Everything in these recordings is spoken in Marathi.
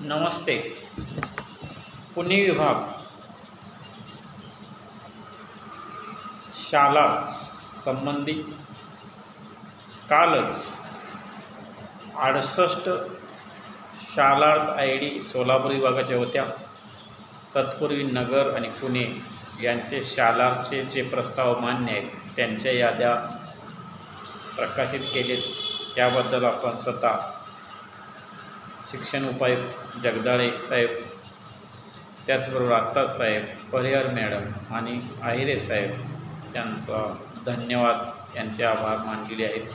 नमस्ते. पुणे विभाग शाला संबंधी कालच 68 शालार्थ ID सोलापूर विभागाच्या होत्या. तत्पूर्वी नगर आणि पुणे यांचे शालार्थचे जे प्रस्ताव मान्य आहेत त्यांच्या याद्या प्रकाशित केलेत. याबद्दल आपण स्वतः शिक्षण उपायुक्त जगदाळे साहेब, त्याचबरोबर आत्ताच साहेब, परिहार मॅडम आणि आहिरे साहेब यांचा धन्यवाद, यांचे आभार मानलेले आहेत.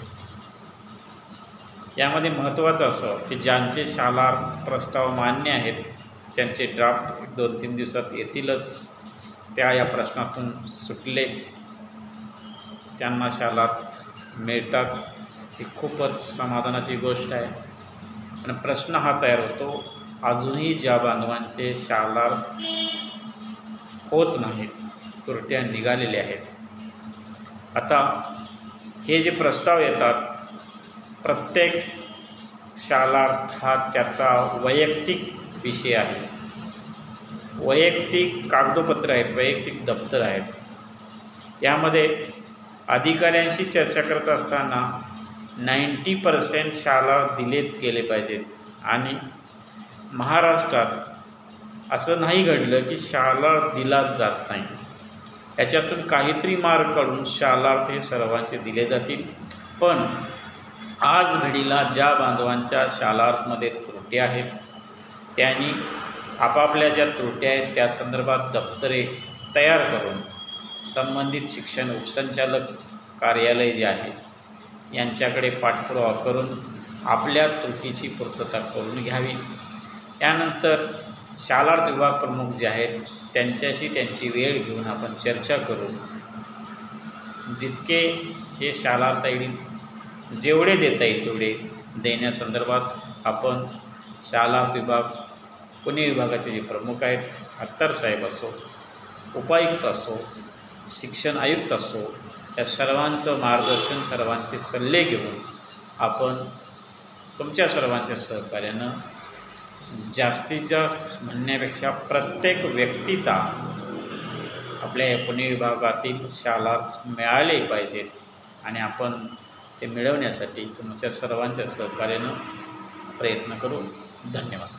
यामध्ये महत्त्वाचं असं की ज्यांचे शालार्थ प्रस्ताव मान्य आहेत त्यांचे ड्राफ्ट 2-3 दिवसात येतीलच. त्या या प्रश्नातून सुटले, त्यांना शालार्थ मिळतात, ही खूपच समाधानाची गोष्ट आहे. आणि प्रश्न हा तयार होतो, अजूनही ज्या बांधवांचे शालार्थ होत नाहीत, त्रुट्या निघालेल्या आहेत. आता हे जे प्रस्ताव येतात, प्रत्येक शालार्थ हा त्याचा वैयक्तिक विषय आहे, वैयक्तिक कागदोपत्र आहेत, वैयक्तिक दप्तर आहेत. यामध्ये अधिकाऱ्यांशी चर्चा करत असताना 90% शालार्थ दिलेच गेले पाहिजेत. आणि महाराष्ट्रात असं नाही घडलं की शालार्थ दिलाच जात नाही. याच्यातून काहीतरी मार्ग काढून शालार्थ हे सर्वांचे दिले जातील. पण आज घडीला ज्या बांधवांच्या शालार्थमध्ये त्रुटी आहेत त्यांनी आपापल्या ज्या त्रुटी आहेत त्या संदर्भात दप्तरे तयार करून संबंधित शिक्षण उपसंचालक कार्यालय जे आहे यांच्याकडे पाठपुरावा करून आपल्या त्रुटीची पूर्तता करून घ्यावी. यानंतर शालार्थ विभाग प्रमुख जे आहेत त्यांच्याशी त्यांची वेळ घेऊन आपण चर्चा करून जितके हे शालार्थ ID जेवढे देता येईल तेवढे देण्यासंदर्भात आपण शालार्थ विभाग पुणे विभागाचे जे प्रमुख आहेत, अख्तर साहेब असो, उपायुक्त असो, शिक्षण आयुक्त असो, या सर्वांचं मार्गदर्शन, सर्वांचे सल्ले घेऊन आपण तुमच्या सर्वांच्या सहकार्यानं जास्तीत जास्त म्हणण्यापेक्षा प्रत्येक व्यक्तीचा आपल्या या पुणे विभागातील शालार्थ मिळाले पाहिजेत. आणि आपण ते मिळवण्यासाठी तुमच्या सर्वांच्या सहकार्यानं प्रयत्न करू. धन्यवाद.